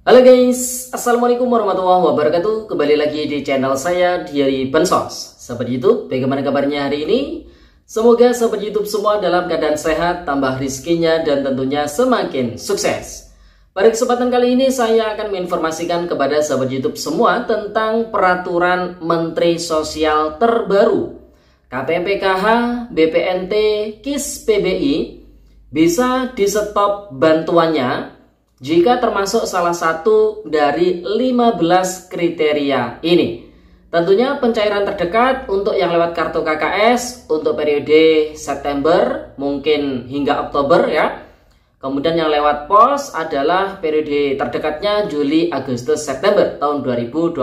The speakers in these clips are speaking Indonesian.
Halo guys, Assalamualaikum warahmatullahi wabarakatuh. Kembali lagi di channel saya Diary Bansos. Sahabat YouTube, bagaimana kabarnya hari ini? Semoga sahabat YouTube semua dalam keadaan sehat, tambah rizkinya, dan tentunya semakin sukses. Pada kesempatan kali ini saya akan menginformasikan kepada sahabat YouTube semua tentang peraturan Menteri Sosial terbaru. KPMPKH, BPNT, KIS PBI bisa di-stop bantuannya jika termasuk salah satu dari 15 kriteria ini. Tentunya pencairan terdekat untuk yang lewat kartu KKS untuk periode September mungkin hingga Oktober ya. Kemudian yang lewat pos adalah periode terdekatnya Juli, Agustus, September tahun 2024.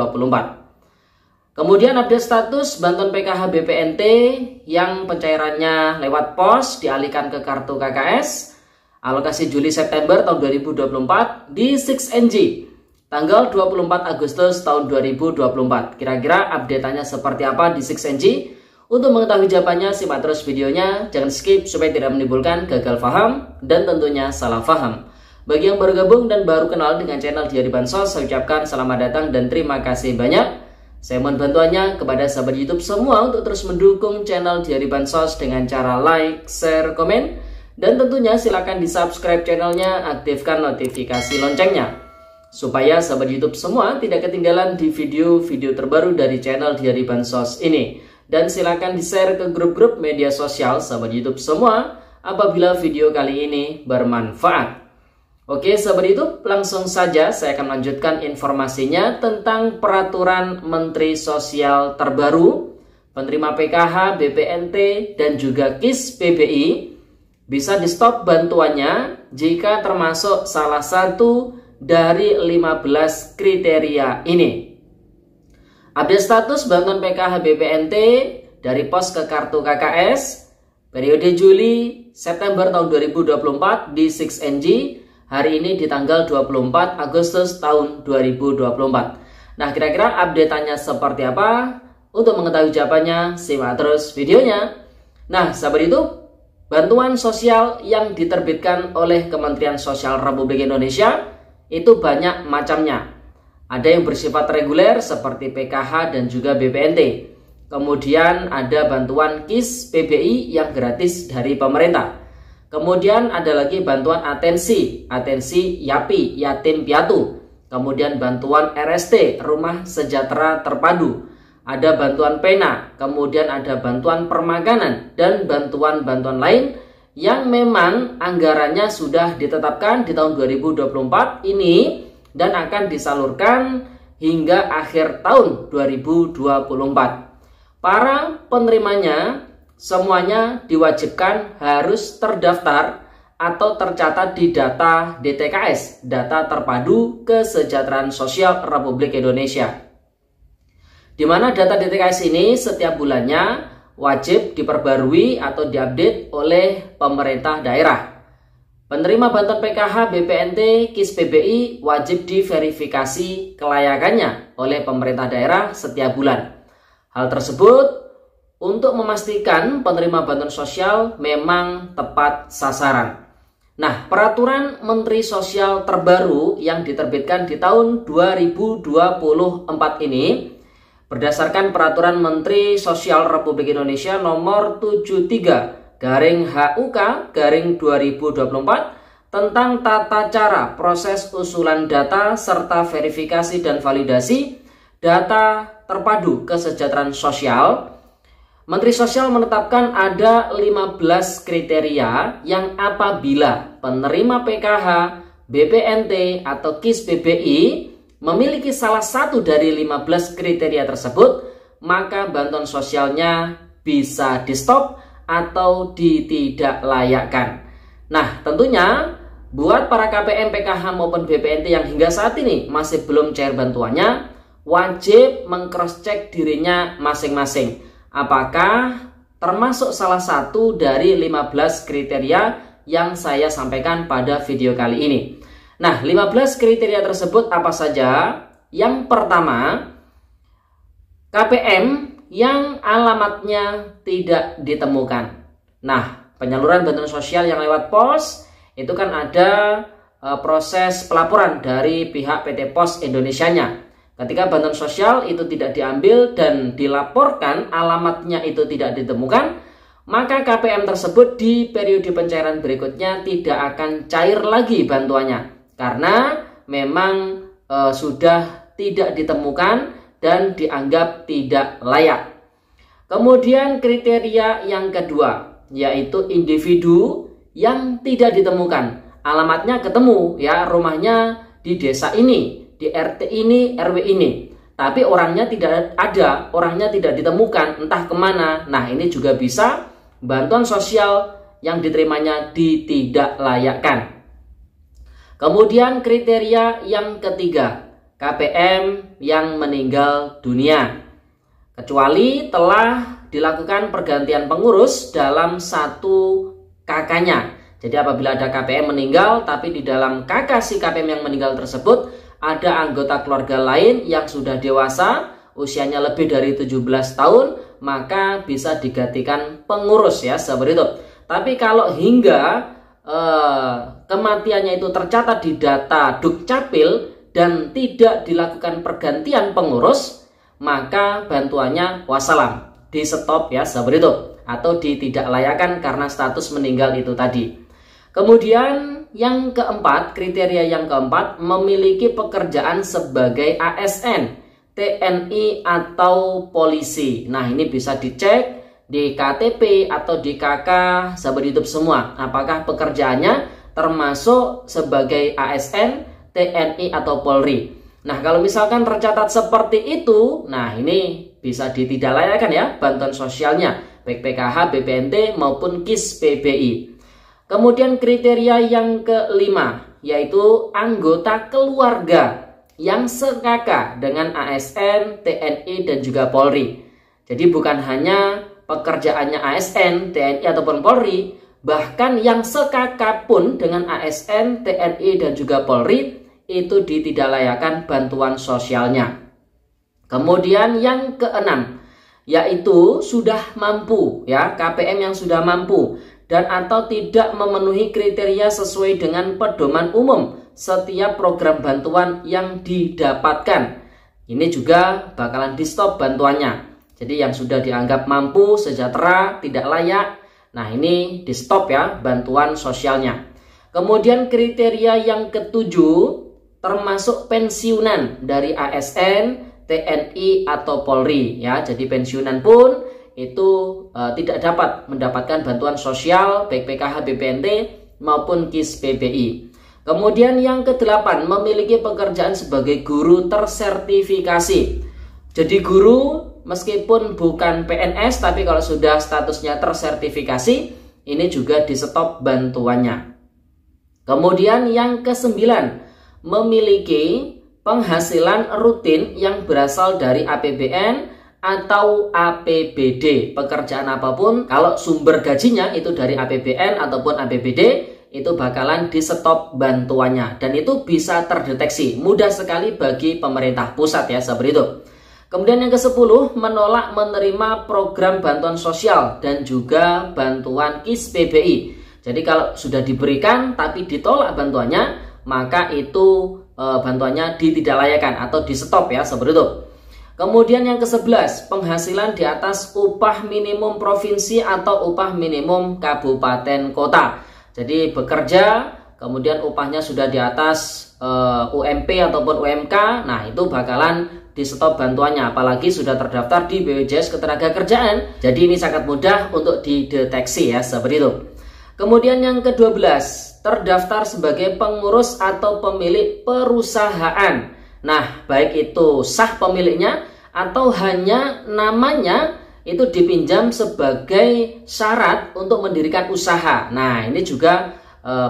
Kemudian update status bantuan PKH BPNT yang pencairannya lewat pos dialihkan ke kartu KKS. Alokasi Juli September tahun 2024 di 6NG tanggal 24 Agustus tahun 2024. Kira-kira update-nya seperti apa di 6NG? Untuk mengetahui jawabannya simak terus videonya, jangan skip supaya tidak menimbulkan gagal paham dan tentunya salah paham. Bagi yang baru gabung dan baru kenal dengan channel Diary Bansos, saya ucapkan selamat datang dan terima kasih banyak. Saya mohon bantuannya kepada sahabat YouTube semua untuk terus mendukung channel Diary Bansos dengan cara like, share, komen. Dan tentunya silakan di subscribe channelnya, aktifkan notifikasi loncengnya supaya sahabat YouTube semua tidak ketinggalan di video-video terbaru dari channel Diary Bansos ini. Dan silakan di share ke grup-grup media sosial sahabat YouTube semua apabila video kali ini bermanfaat. Oke sahabat YouTube, langsung saja saya akan lanjutkan informasinya tentang peraturan Menteri Sosial terbaru. Penerima PKH, BPNT, dan juga KIS PBI bisa di-stop bantuannya jika termasuk salah satu dari 15 kriteria ini. Update status bantuan PKH BPNT dari pos ke kartu KKS periode Juli September tahun 2024 di 6NG hari ini di tanggal 24 Agustus tahun 2024. Nah, kira-kira update-nya seperti apa? Untuk mengetahui jawabannya, simak terus videonya. Nah, sahabat itu, bantuan sosial yang diterbitkan oleh Kementerian Sosial Republik Indonesia itu banyak macamnya. Ada yang bersifat reguler seperti PKH dan juga BPNT. Kemudian ada bantuan KIS PBI yang gratis dari pemerintah. Kemudian ada lagi bantuan atensi YAPI, yatim piatu. Kemudian bantuan RST, Rumah Sejahtera Terpadu. Ada bantuan pena, kemudian ada bantuan permakanan, dan bantuan-bantuan lain yang memang anggarannya sudah ditetapkan di tahun 2024 ini dan akan disalurkan hingga akhir tahun 2024. Para penerimanya semuanya diwajibkan harus terdaftar atau tercatat di data DTKS, Data Terpadu Kesejahteraan Sosial Republik Indonesia. Di mana data DTKS ini setiap bulannya wajib diperbarui atau diupdate oleh pemerintah daerah. Penerima bantuan PKH, BPNT, KIS PBI wajib diverifikasi kelayakannya oleh pemerintah daerah setiap bulan. Hal tersebut untuk memastikan penerima bantuan sosial memang tepat sasaran. Nah, peraturan Menteri Sosial terbaru yang diterbitkan di tahun 2024 ini berdasarkan peraturan Menteri Sosial Republik Indonesia nomor 73/HUK/2024 tentang tata cara proses usulan data serta verifikasi dan validasi data terpadu kesejahteraan sosial. Menteri Sosial menetapkan ada 15 kriteria yang apabila penerima PKH, BPNT, atau KIS PBI memiliki salah satu dari 15 kriteria tersebut, maka bantuan sosialnya bisa di-stop atau ditidaklayakkan. Nah, tentunya buat para KPM, PKH maupun BPNT yang hingga saat ini masih belum cair bantuannya, wajib meng-cross-check dirinya masing-masing. Apakah termasuk salah satu dari 15 kriteria yang saya sampaikan pada video kali ini. Nah, 15 kriteria tersebut apa saja? Yang pertama, KPM yang alamatnya tidak ditemukan. Nah, penyaluran bantuan sosial yang lewat pos itu kan ada proses pelaporan dari pihak PT Pos Indonesianya. Ketika bantuan sosial itu tidak diambil dan dilaporkan alamatnya itu tidak ditemukan, maka KPM tersebut di periode pencairan berikutnya tidak akan cair lagi bantuannya karena memang sudah tidak ditemukan dan dianggap tidak layak. Kemudian kriteria yang kedua yaitu individu yang tidak ditemukan. Alamatnya ketemu ya, rumahnya di desa ini, di RT ini, RW ini. Tapi orangnya tidak ada, orangnya tidak ditemukan, entah kemana. Nah, ini juga bisa bantuan sosial yang diterimanya ditidaklayakkan. Kemudian kriteria yang ketiga, KPM yang meninggal dunia. Kecuali telah dilakukan pergantian pengurus dalam satu KK-nya. Jadi apabila ada KPM meninggal, tapi di dalam KK si KPM yang meninggal tersebut ada anggota keluarga lain yang sudah dewasa, usianya lebih dari 17 tahun, maka bisa digantikan pengurus ya, seperti itu. Tapi kalau hingga kematiannya itu tercatat di data Dukcapil dan tidak dilakukan pergantian pengurus, maka bantuannya wassalam, di stop ya, seperti itu, atau ditidaklayakkan karena status meninggal itu tadi. Kemudian yang keempat, kriteria yang keempat, memiliki pekerjaan sebagai ASN, TNI atau polisi. Nah, ini bisa dicek di KTP atau di KK sahabat YouTube semua, apakah pekerjaannya termasuk sebagai ASN, TNI atau Polri. Nah, kalau misalkan tercatat seperti itu, nah ini bisa ditidaklayakkan ya bantuan sosialnya, baik PKH, BPNT maupun KIS PBI. Kemudian kriteria yang kelima yaitu anggota keluarga yang sekaka dengan ASN, TNI dan juga Polri. Jadi bukan hanya pekerjaannya ASN, TNI ataupun Polri, bahkan yang sekaka pun dengan ASN, TNI dan juga Polri itu ditidaklayakkan bantuan sosialnya. Kemudian yang keenam yaitu sudah mampu ya, KPM yang sudah mampu dan atau tidak memenuhi kriteria sesuai dengan pedoman umum setiap program bantuan yang didapatkan. Ini juga bakalan di stop bantuannya. Jadi yang sudah dianggap mampu, sejahtera, tidak layak, nah ini di stop ya bantuan sosialnya. Kemudian kriteria yang ketujuh termasuk pensiunan dari ASN, TNI atau Polri ya. Jadi pensiunan pun itu tidak dapat mendapatkan bantuan sosial baik PKH, BPNT maupun KIS PBI. Kemudian yang kedelapan, memiliki pekerjaan sebagai guru tersertifikasi. Jadi guru meskipun bukan PNS tapi kalau sudah statusnya tersertifikasi, ini juga di stop bantuannya. Kemudian yang kesembilan, memiliki penghasilan rutin yang berasal dari APBN atau APBD. Pekerjaan apapun kalau sumber gajinya itu dari APBN ataupun APBD, itu bakalan di stop bantuannya dan itu bisa terdeteksi mudah sekali bagi pemerintah pusat ya, seperti itu. Kemudian yang ke-10, menolak menerima program bantuan sosial dan juga bantuan KIS PBI. Jadi kalau sudah diberikan tapi ditolak bantuannya, maka itu bantuannya ditidaklayakkan atau di stop ya, seperti itu. Kemudian yang ke-11, penghasilan di atas upah minimum provinsi atau upah minimum kabupaten kota. Jadi bekerja kemudian upahnya sudah di atas UMP ataupun UMK, nah itu bakalan di stop bantuannya, apalagi sudah terdaftar di BPJS Ketenagakerjaan. Jadi ini sangat mudah untuk dideteksi ya, seperti itu. Kemudian yang ke-12, terdaftar sebagai pengurus atau pemilik perusahaan. Nah, baik itu sah pemiliknya atau hanya namanya itu dipinjam sebagai syarat untuk mendirikan usaha. Nah, ini juga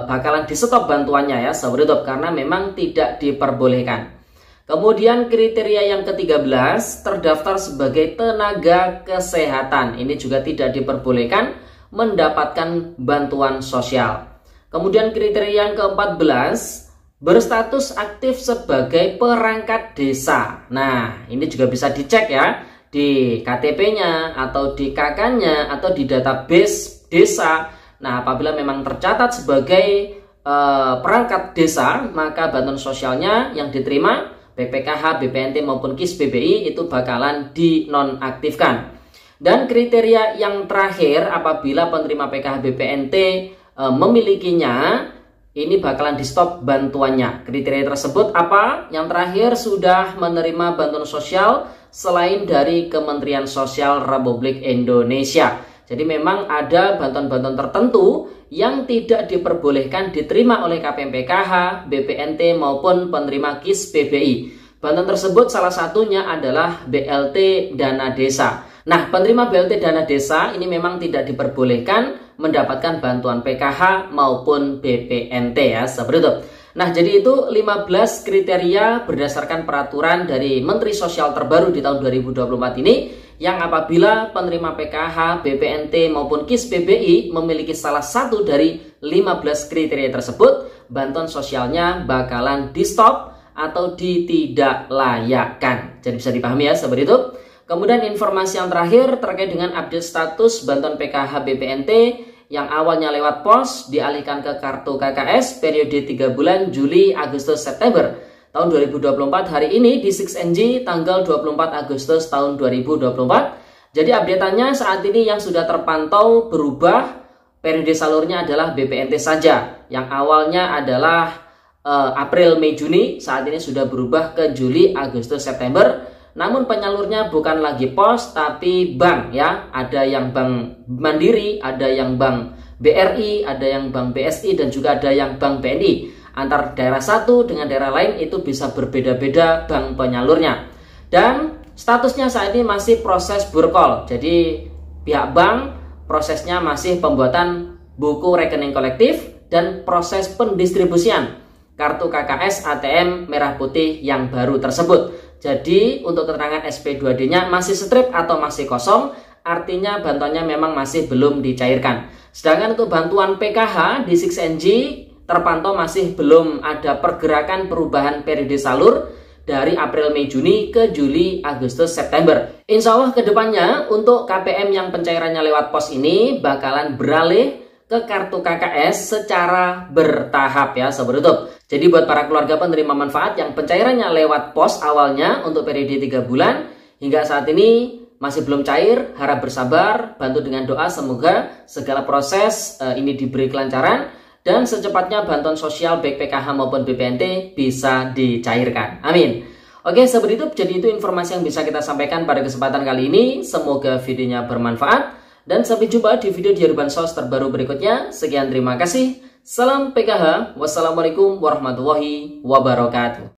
bakalan di stop bantuannya ya, seperti itu, karena memang tidak diperbolehkan. Kemudian kriteria yang ke-13, terdaftar sebagai tenaga kesehatan. Ini juga tidak diperbolehkan mendapatkan bantuan sosial. Kemudian kriteria yang ke-14, berstatus aktif sebagai perangkat desa. Nah, ini juga bisa dicek ya di KTP-nya atau di KK-nya atau di database desa. Nah, apabila memang tercatat sebagai perangkat desa, maka bantuan sosialnya yang diterima BPKH, BPNT maupun KIS BBI itu bakalan dinonaktifkan. Dan kriteria yang terakhir apabila penerima PKH BPNT memilikinya, ini bakalan di stop bantuannya. Kriteria tersebut apa? Yang terakhir sudah menerima bantuan sosial selain dari Kementerian Sosial Republik Indonesia. Jadi memang ada bantuan-bantuan tertentu yang tidak diperbolehkan diterima oleh KPMPKH, BPNT maupun penerima KIS BBI. Bantuan tersebut salah satunya adalah BLT Dana Desa. Nah, penerima BLT Dana Desa ini memang tidak diperbolehkan mendapatkan bantuan PKH maupun BPNT ya, seperti itu. Nah, jadi itu 15 kriteria berdasarkan peraturan dari Menteri Sosial terbaru di tahun 2024 ini, yang apabila penerima PKH, BPNT maupun KIS BBI memiliki salah satu dari 15 kriteria tersebut, bantuan sosialnya bakalan di stop atau ditidaklayakkan. Jadi bisa dipahami ya, seperti itu. Kemudian informasi yang terakhir terkait dengan update status bantuan PKH BPNT yang awalnya lewat pos dialihkan ke kartu KKS periode 3 bulan Juli, Agustus, September tahun 2024 hari ini di 6NG tanggal 24 Agustus tahun 2024. Jadi update-annya saat ini yang sudah terpantau berubah, periode salurnya adalah BPNT saja. Yang awalnya adalah April, Mei, Juni, saat ini sudah berubah ke Juli, Agustus, September. Namun penyalurnya bukan lagi pos tapi bank ya. Ada yang bank Mandiri, ada yang bank BRI, ada yang bank BSI, dan juga ada yang bank BNI. Antar daerah satu dengan daerah lain itu bisa berbeda-beda bank penyalurnya. Dan statusnya saat ini masih proses burkol. Jadi pihak bank prosesnya masih pembuatan buku rekening kolektif dan proses pendistribusian kartu KKS ATM merah putih yang baru tersebut. Jadi untuk keterangan SP2D-nya masih strip atau masih kosong, artinya bantuannya memang masih belum dicairkan. Sedangkan untuk bantuan PKH di 6NG terpantau masih belum ada pergerakan perubahan periode salur dari April, Mei, Juni ke Juli, Agustus, September. Insya Allah kedepannya untuk KPM yang pencairannya lewat pos ini bakalan beralih ke kartu KKS secara bertahap ya, seperti itu. Jadi buat para keluarga penerima manfaat yang pencairannya lewat pos awalnya untuk periode 3 bulan hingga saat ini masih belum cair, harap bersabar, bantu dengan doa semoga segala proses ini diberi kelancaran dan secepatnya bantuan sosial baik PKH maupun BPNT bisa dicairkan. Amin. Oke, seperti itu. Jadi itu informasi yang bisa kita sampaikan pada kesempatan kali ini. Semoga videonya bermanfaat. Dan sampai jumpa di video Diari Bansos terbaru berikutnya. Sekian, terima kasih. Salam PKH. Wassalamualaikum warahmatullahi wabarakatuh.